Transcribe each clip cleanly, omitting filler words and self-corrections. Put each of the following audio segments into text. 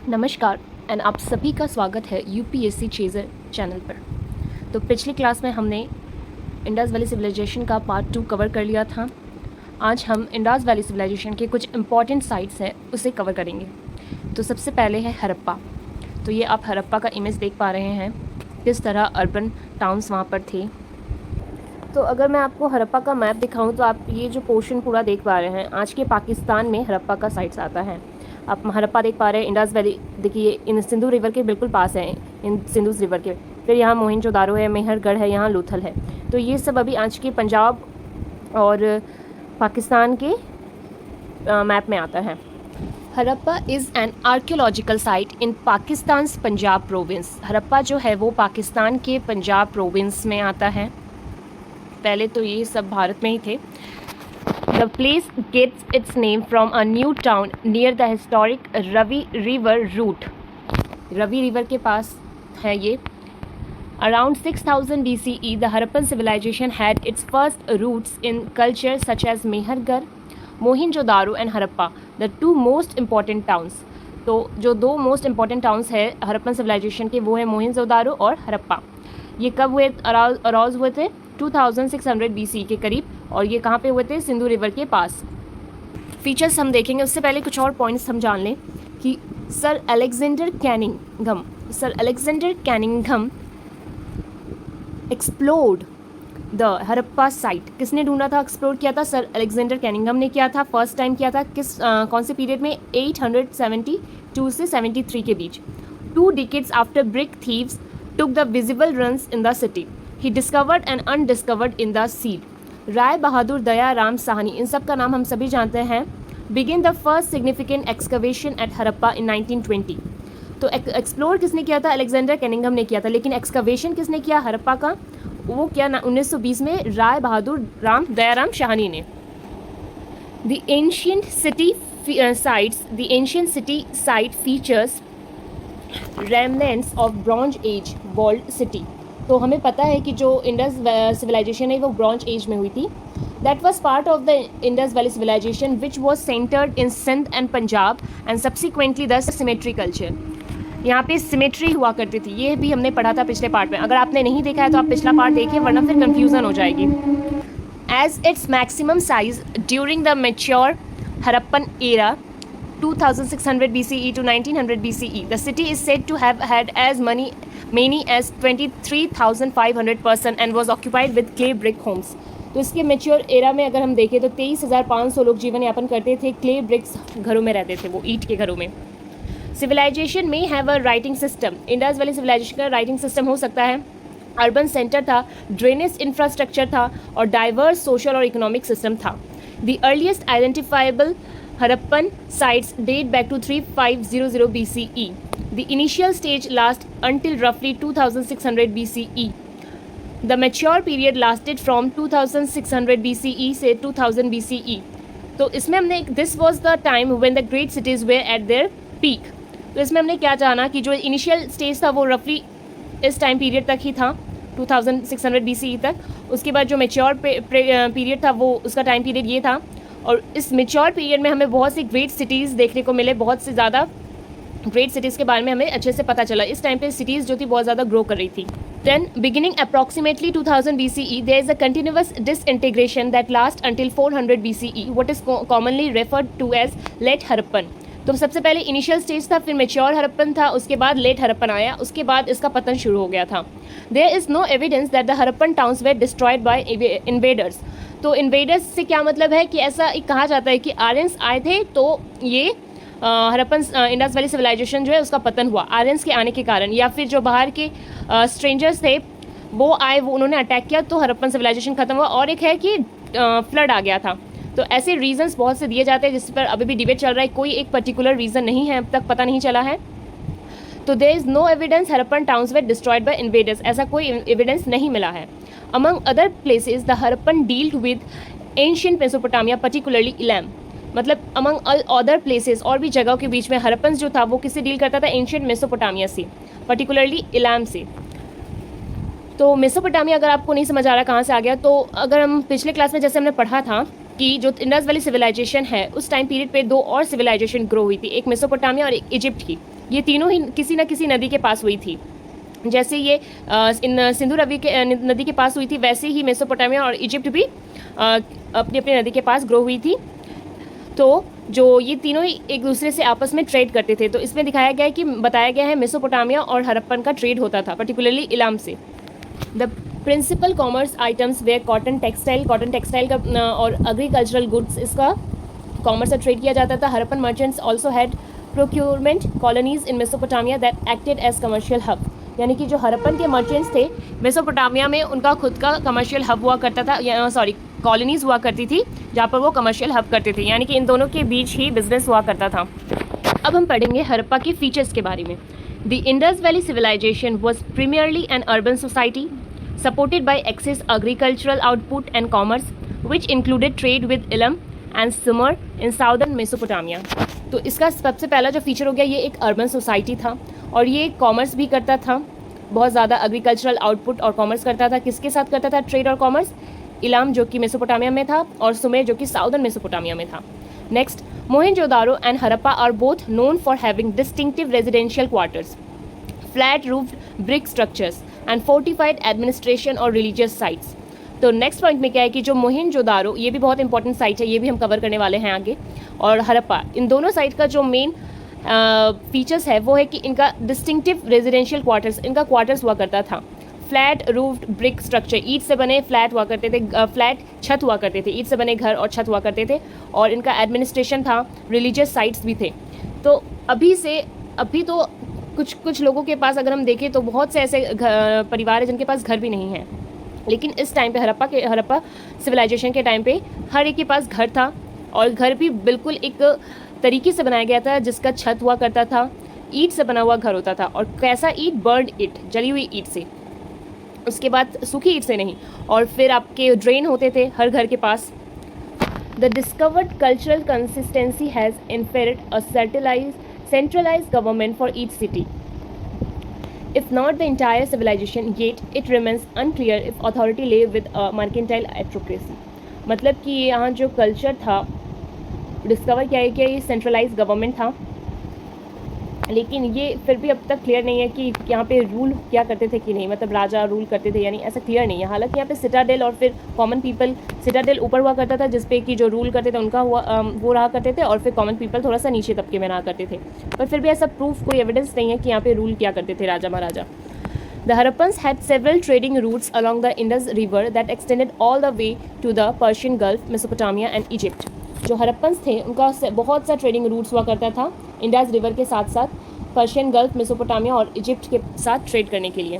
नमस्कार एंड आप सभी का स्वागत है यूपीएससी चेज़र चैनल पर। तो पिछली क्लास में हमने इंडस वैली सिविलाइजेशन का पार्ट 2 कवर कर लिया था। आज हम इंडस वैली सिविलाइजेशन के कुछ इम्पॉर्टेंट साइट्स हैं उसे कवर करेंगे। तो सबसे पहले है हड़प्पा। तो ये आप हड़प्पा का इमेज देख पा रहे हैं, किस तरह अर्बन टाउन्स वहाँ पर थे। तो अगर मैं आपको हड़प्पा का मैप दिखाऊं तो आप ये जो पोर्शन पूरा देख पा रहे हैं, आज के पाकिस्तान में हड़प्पा का साइट्स आता है। आप हड़प्पा देख पा रहे हैं, इंडस वैली देखिए इन सिंधु रिवर के बिल्कुल पास है, इन सिंधु रिवर के। फिर यहाँ मोहनजोदारो है, मेहरगढ़ है, यहाँ लोथल है। तो ये सब अभी आज के पंजाब और पाकिस्तान के मैप में आता है। Harappa is an archaeological site in Pakistan Punjab province. Harappa जो है वो पाकिस्तान के पंजाब प्रोविंस में आता है। पहले तो ये सब भारत में ही थे। The place gets its name from a new town near the historic Ravi River route. Ravi river के पास है ये। Around 6000 BCE, the Harappan civilization had its first roots in culture such as Mehergarh, Mohenjo-daro and Harappa, the two most important towns. तो जो दो most important towns है Harappan civilisation के वो है मोहनजोदारो और हड़प्पा। ये कब हुए अराउज हुए थे 2600 BC के करीब, और ये कहाँ पे हुए थे? सिंधु रिवर के पास। फीचर्स हम देखेंगे, उससे पहले कुछ और पॉइंट्स हम जान लें कि sir Alexander Cunningham explored the Harappa site. किसने ढूंढा था, एक्सप्लोर किया था? सर अलेक्जेंडर कैनिंघम ने किया था। फर्स्ट टाइम किया था किस कौन से पीरियड में? 872 से 73 के बीच। 2 decades after brick thieves took the visible runs in the city, he discovered and undiscovered in the sea. Rai Bahadur, दया राम साहनी, इन सब का नाम हम सभी जानते हैं। Begin the first significant excavation at Harappa in 1920। तो एक्सप्लोर किसने किया था? अलेक्जेंडर कैनिंघम ने किया था। लेकिन एक्सकवेशन किसने किया हड़प्पा का? वो किया 1920 में राय बहादुर दयाराम शाहनी ने। The ancient city site features remnants of bronze age walled city. तो हमें पता है कि जो इंडस सिविलाइजेशन है वो ब्रॉन्ज एज में हुई थी। That was part of the Indus valley civilisation which was centred in Sindh and Punjab and subsequently the cemetery culture. यहाँ पे सिमेट्री हुआ करती थी, ये भी हमने पढ़ा था पिछले पार्ट में। अगर आपने नहीं देखा है तो आप पिछला पार्ट देखिए, वरना फिर कन्फ्यूज़न हो जाएगी। As its maximum size during the mature Harappan era 2600 BCE to 1900 BCE, the city is said to have had as many as 23,500 person and was occupied with clay brick homes. तो इसके mature era में अगर हम देखें तो 23,500 लोग जीवन यापन करते थे, क्ले ब्रिक्स घरों में रहते थे, वो ईंट के घरों में। सिविलाइजेशन में have a writing system. Indus valley civilisation का राइटिंग सिस्टम हो सकता है। अर्बन सेंटर था, ड्रेनेज इंफ्रास्ट्रक्चर था और डाइवर्स सोशल और इकोनॉमिक सिस्टम था। The earliest identifiable Harappan sites date back to 3500 BCE. The initial stage lasts until roughly 2600 BCE. The mature period lasted from 2600 BCE से 2000 BCE. तो इसमें हमने this was the time when the great cities were at their peak. तो इसमें हमने क्या जाना कि जो इनिशियल स्टेज था वो रफली इस टाइम पीरियड तक ही था, 2600 BCE तक। उसके बाद जो मेच्योर पीरियड था वो उसका टाइम पीरियड ये था। और इस मेच्योर पीरियड में हमें बहुत सी ग्रेट सिटीज़ देखने को मिले, बहुत से ज़्यादा ग्रेट सिटीज़ के बारे में हमें अच्छे से पता चला। इस टाइम पे सिटीज़ जो थी बहुत ज़्यादा ग्रो कर रही थी। Then beginning approximately 2000 BCE there is a continuous disintegration that last until 400 BCE, what is commonly referred to as late Harappan. तो सबसे पहले इनिशियल स्टेज था, फिर मेच्योर हड़प्पन था, उसके बाद लेट हड़प्पन आया, उसके बाद इसका पतन शुरू हो गया था। There is no evidence that the Harappan towns were destroyed by invaders. तो इन्वेडर्स से क्या मतलब है कि ऐसा कहा जाता है कि आर्यंस आए थे तो ये हड़प्पन इंडस वैली सिविलाइजेशन जो है उसका पतन हुआ आर्यंस के आने के कारण, या फिर जो बाहर के स्ट्रेंजर्स थे वो आए, वो उन्होंने अटैक किया तो हड़प्पन सिविलाइजेशन खत्म हुआ। और एक है कि फ्लड आ गया था। तो ऐसे रीजंस बहुत से दिए जाते हैं जिस पर अभी भी डिबेट चल रहा है, कोई एक पर्टिकुलर रीज़न नहीं है, अब तक पता नहीं चला है। तो there is no evidence Harappan towns were destroyed by invaders, ऐसा कोई एविडेंस नहीं मिला है। Among other places, the Harappan dealt with ancient Mesopotamia, particularly Elam. मतलब among other places और भी जगहों के बीच में हड़प्पन जो था वो किससे डील करता था? एंशियंट मेसोपोटामिया से, पर्टिकुलरली इलाम से। तो मेसोपोटामिया अगर आपको नहीं समझ आ रहा कहाँ से आ गया, तो अगर हम पिछले क्लास में जैसे हमने पढ़ा था कि जो इंडस वैली सिविलाइजेशन है उस टाइम पीरियड पे दो और सिविलाइजेशन ग्रो हुई थी, एक मेसोपोटामिया और एक इजिप्ट की। ये तीनों ही किसी न किसी नदी के पास हुई थी। जैसे ये इन सिंधु नदी के पास हुई थी, वैसे ही मेसोपोटामिया और इजिप्ट भी अपनी अपनी नदी के पास ग्रो हुई थी। तो जो ये तीनों ही एक दूसरे से आपस में ट्रेड करते थे। तो इसमें दिखाया गया है कि बताया गया है मेसोपोटामिया और हड़प्पन का ट्रेड होता था, पर्टिकुलरली इलाम से। The principal commerce items were cotton textile का और एग्रीकल्चरल गुड्स, इसका कॉमर्स से ट्रेड किया जाता था। Harappan merchants also had procurement colonies in Mesopotamia that acted as commercial hub, यानी कि जो हड़प्पन के मर्चेंट्स थे मेसोपोटामिया में, उनका खुद का कमर्शियल हब हुआ करता था, कॉलोनीज हुआ करती थी जहाँ पर वो कमर्शियल हब करते थे, यानी कि इन दोनों के बीच ही बिजनेस हुआ करता था। अब हम पढ़ेंगे हड़प्पा के फीचर्स के बारे में। The Indus valley civilisation was primarily an urban society supported by excess agricultural output and commerce which included trade with Elam and Sumer in southern Mesopotamia. तो इसका सबसे पहला जो फीचर हो गया, ये एक अर्बन सोसाइटी था और ये कॉमर्स भी करता था, बहुत ज़्यादा एग्रीकल्चरल आउटपुट और कॉमर्स करता था। किसके साथ करता था ट्रेड और कॉमर्स? इलाम जो कि मेसोपोटामिया में था और सुमेर जो कि साउदर्न मेसोपोटामिया में था। Next, Mohenjodaro and Harappa are both known for having distinctive residential quarters, flat roofed brick structures and fortified administration और रिलीजियस साइट्स। तो नेक्स्ट पॉइंट में क्या है कि जो मोहेंजोदारो, ये भी बहुत इंपॉर्टेंट साइट है, ये भी हम कवर करने वाले हैं आगे, और हड़प्पा, इन दोनों साइट का जो मेन फीचर्स है वो है कि इनका डिस्टिंक्टिव रेजिडेंशियल क्वार्टर्स, इनका क्वार्टर्स हुआ करता था। फ्लैट रूफ्ड ब्रिक स्ट्रक्चर, ईंट से बने फ्लैट हुआ करते थे, फ्लैट छत हुआ करते थे, ईंट से बने घर और छत हुआ करते थे, और इनका एडमिनिस्ट्रेशन था, रिलीजियस साइट्स भी थे। तो अभी तो कुछ लोगों के पास अगर हम देखें तो बहुत से ऐसे परिवार हैं जिनके पास घर भी नहीं है, लेकिन इस टाइम पे हड़प्पा सिविलाइजेशन के टाइम पे हर एक के पास घर था, और घर भी बिल्कुल एक तरीके से बनाया गया था जिसका छत हुआ करता था, ईंट से बना हुआ घर होता था। और कैसा ईंट? बर्न्ड ईंट, जली हुई ईंट से, उसके बाद सूखी ईंट से नहीं। और फिर आपके ड्रेन होते थे हर घर के पास। The discovered cultural consistency has inferred a centralized government for each city. If not the entire civilization, yet it remains unclear if authority lay with a mercantile autocracy. मतलब कि यहाँ जो कल्चर था डिस्कवर किया है कि ये सेंट्रलाइज गवर्नमेंट था, लेकिन ये फिर भी अब तक क्लियर नहीं है कि यहाँ पे रूल क्या करते थे कि नहीं, मतलब राजा रूल करते थे, यानी ऐसा क्लियर नहीं है। हालांकि यहाँ पे सिटाडेल और फिर कॉमन पीपल, सिटाडेल ऊपर हुआ करता था जिसपे कि जो रूल करते थे उनका वो रहा करते थे, और फिर कॉमन पीपल थोड़ा सा नीचे तबके में रहा करते थे, पर फिर भी ऐसा प्रूफ, कोई एविडेंस नहीं है कि यहाँ पे रूल क्या करते थे राजा महाराजा। The Harappans had several trading routes along the Indus River that extended all the way to the Persian Gulf, Mesopotamia and Egypt. जो हड़प्पन्स थे उनका बहुत सा ट्रेडिंग रूट्स हुआ करता था इंडस रिवर के साथ साथ पर्शियन गल्फ, मेसोपोटामिया और इजिप्ट के साथ ट्रेड करने के लिए।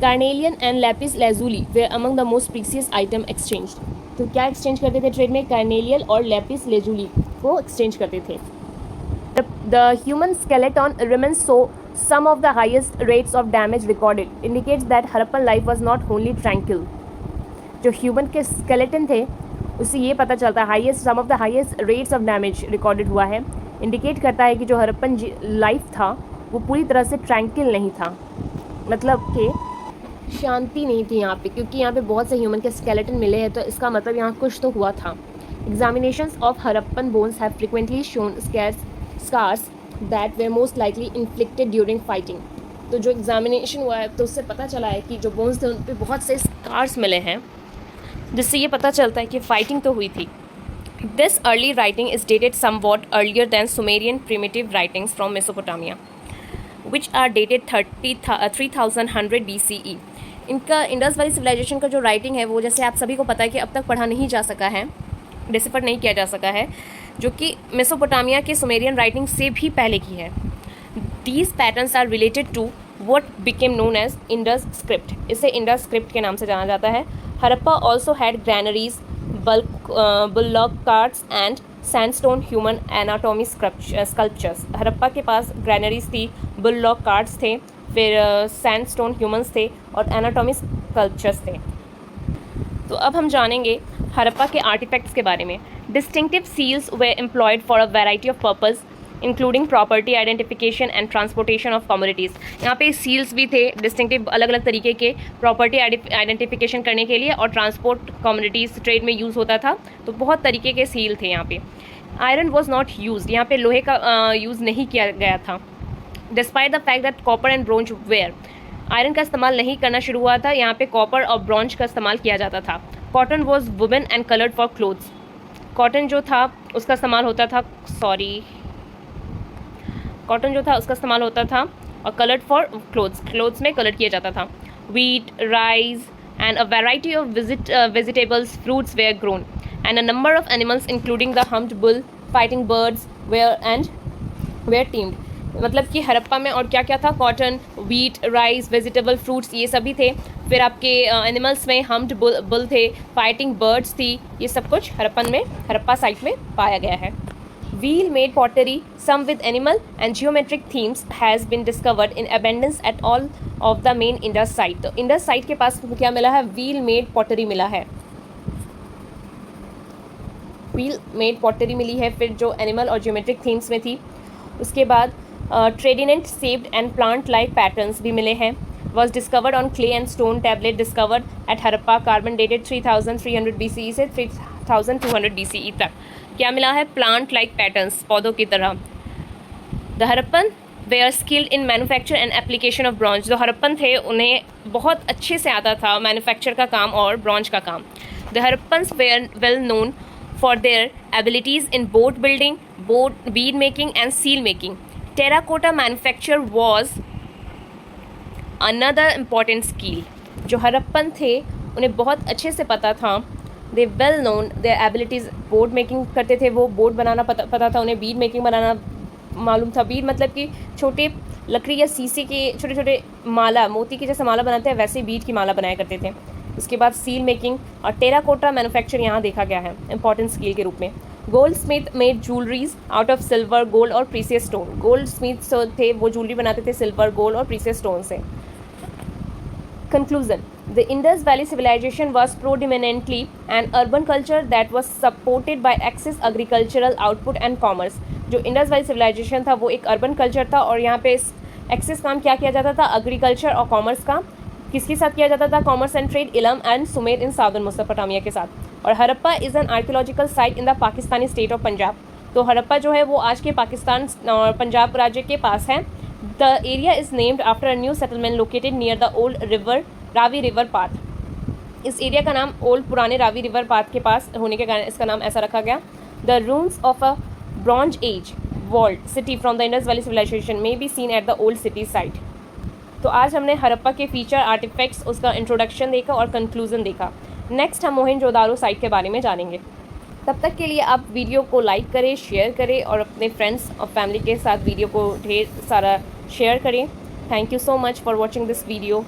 Carnelian and Lapis lazuli were among the most precious item exchanged. तो क्या एक्सचेंज करते थे ट्रेड में? कार्नेलियल और लैपिस lazuli को एक्सचेंज करते थे। The human skeleton remains so some of the highest rates of damage recorded indicates that Harappan life was not wholly tranquil. जो ह्यूमन के स्केलेटन थे उससे ये पता चलता है some of the highest rates of damage recorded हुआ है, इंडिकेट करता है कि जो हड़प्पन लाइफ था वो पूरी तरह से ट्रैंक्विल नहीं था, मतलब कि शांति नहीं थी यहाँ पे, क्योंकि यहाँ पे बहुत से ह्यूमन के स्केलेटन मिले हैं, तो इसका मतलब यहाँ कुछ तो हुआ था। Examinations of Harappan bones have frequently shown scars that were most likely inflicted during fighting. तो जो एग्जामिनेशन हुआ है तो उससे पता चला है कि जो बोन्स थे उन पर बहुत से स्कार्स मिले हैं, जिससे ये पता चलता है कि फाइटिंग तो हुई थी। This early writing is dated somewhat earlier than Sumerian primitive writings from Mesopotamia, which are dated 3100 BCE. इनका इंडस वैली सिविलाइजेशन का जो राइटिंग है वो, जैसे आप सभी को पता है कि अब तक पढ़ा नहीं जा सका है, डिसिफर नहीं किया जा सका है, जो कि मेसोपोटामिया के सुमेरियन राइटिंग से भी पहले की है। These patterns are related to what became known as Indus script. इसे इंडस स्क्रिप्ट के नाम से जाना जाता है। Harappa also had granaries, bullock carts and sandstone human anatomy sculptures. Harappa के पास ग्रैनरीज थी, बुलॉक कार्ट्स थे, फिर सैंडस्टोन ह्यूमंस थे और एनाटॉमी स्कल्पचर्स थे। तो अब हम जानेंगे हड़प्पा के आर्टिफैक्ट्स के बारे में। Distinctive seals were employed for a variety of purpose including property identification and transportation of commodities. यहाँ पे सील्स भी थे डिस्टिंक्टिव, अलग अलग तरीके के, प्रॉपर्टी आइडेंटिफिकेशन करने के लिए और ट्रांसपोर्ट कमोडिटीज़ ट्रेड में यूज़ होता था, तो बहुत तरीके के सील थे यहाँ पे। आयरन वॉज नॉट यूज, यहाँ पे लोहे का यूज़ नहीं किया गया था। Despite the fact that copper and bronze were, iron का इस्तेमाल नहीं करना शुरू हुआ था, यहाँ पे कॉपर और ब्रोंज का इस्तेमाल किया जाता था। Cotton was women and coloured for clothes, cotton जो था उसका इस्तेमाल होता था, कॉटन जो था उसका इस्तेमाल होता था और कलर्ड फॉर क्लोथ्स में कलर किया जाता था। Wheat, rice and a variety of vegetables, fruits were grown and a number of animals including the humped bull, fighting birds were tamed. मतलब कि हड़प्पा में और क्या क्या था, cotton, wheat, rice, vegetable, fruits, ये सभी थे। फिर आपके एनिमल्स में हम्प्ड बुल थे, फाइटिंग बर्ड्स थी, ये सब कुछ हड़प्पा साइट में पाया गया है। Wheel made pottery, some with animal and geometric themes, has been discovered in abundance at all of the main Indus site. तो इंडस साइट के पास क्या मिला है, व्हील मेड पॉटरी मिला है, व्हील मेड पॉटरी मिली है। फिर जो एनिमल और जियोमेट्रिक थीम्स में थी, उसके बाद trident saved and plant like patterns भी मिले हैं। Was discovered on clay and stone tablet discovered at Harappa, carbon dated 3300 BCE से 3200 BCE तक। क्या मिला है, प्लांट लाइक पैटर्न्स, पौधों की तरह। The Harappan were skilled in manufacture and application of bronze, जो हड़प्पन थे उन्हें बहुत अच्छे से आता था मैन्युफैक्चर का काम और ब्रॉन्ज का काम। The Harappans were well known for their abilities in boat building, bead making and seal making. Terracotta manufacture was another important skill. जो हड़प्पन थे उन्हें बहुत अच्छे से पता था, they well known their abilities, board making करते थे वो, बोर्ड बनाना पता था उन्हें, बीड मेकिंग बनाना मालूम था। बीड मतलब कि छोटे लकड़ी या शीशे के छोटे छोटे माला, मोती की जैसे माला बनाते हैं वैसे बीड की माला बनाया करते थे। उसके बाद सील मेकिंग और टेराकोटा मैन्युफैक्चर यहाँ देखा गया है इंपॉर्टेंट स्किल के रूप में। Gold Smith made jewelleries out of silver, gold और प्रीसियस स्टोन। गोल्ड स्मिथ थे वो ज्वेलरी बनाते थे सिल्वर, गोल्ड और प्रीसियस स्टोन से। Conclusion: The Indus Valley civilization was predominantly an urban culture that was supported by excess agricultural output and commerce. जो Indus valley civilisation था वो एक अर्बन कल्चर था और यहाँ पे एक्सेस काम क्या किया जाता था, एग्रीकल्चर और कॉमर्स का। किसके साथ किया जाता था, कॉमर्स एंड ट्रेड, इलम and Sumer in southern Mesopotamia के साथ। और Harappa is an archaeological site in the Pakistani state of Punjab. तो हड़प्पा जो है वो आज के पाकिस्तान और पंजाब राज्य के पास है। The area is named after a new settlement located near the old river Ravi river path. इस एरिया का नाम ओल्ड पुराने रावी रिवर पाथ के पास होने के कारण इसका नाम ऐसा रखा गया। The rooms of a bronze age walled city from the Indus valley civilisation में be seen at the old city site. तो आज हमने हड़प्पा के फीचर, आर्टिफैक्ट्स, उसका इंट्रोडक्शन देखा और कंक्लूजन देखा। नेक्स्ट हम मोहनजोदारो साइट के बारे में जानेंगे। तब तक के लिए आप वीडियो को लाइक करें, शेयर करें और अपने फ्रेंड्स और फैमिली के साथ वीडियो को ढेर सारा शेयर करें। Thank you so much for watching this video.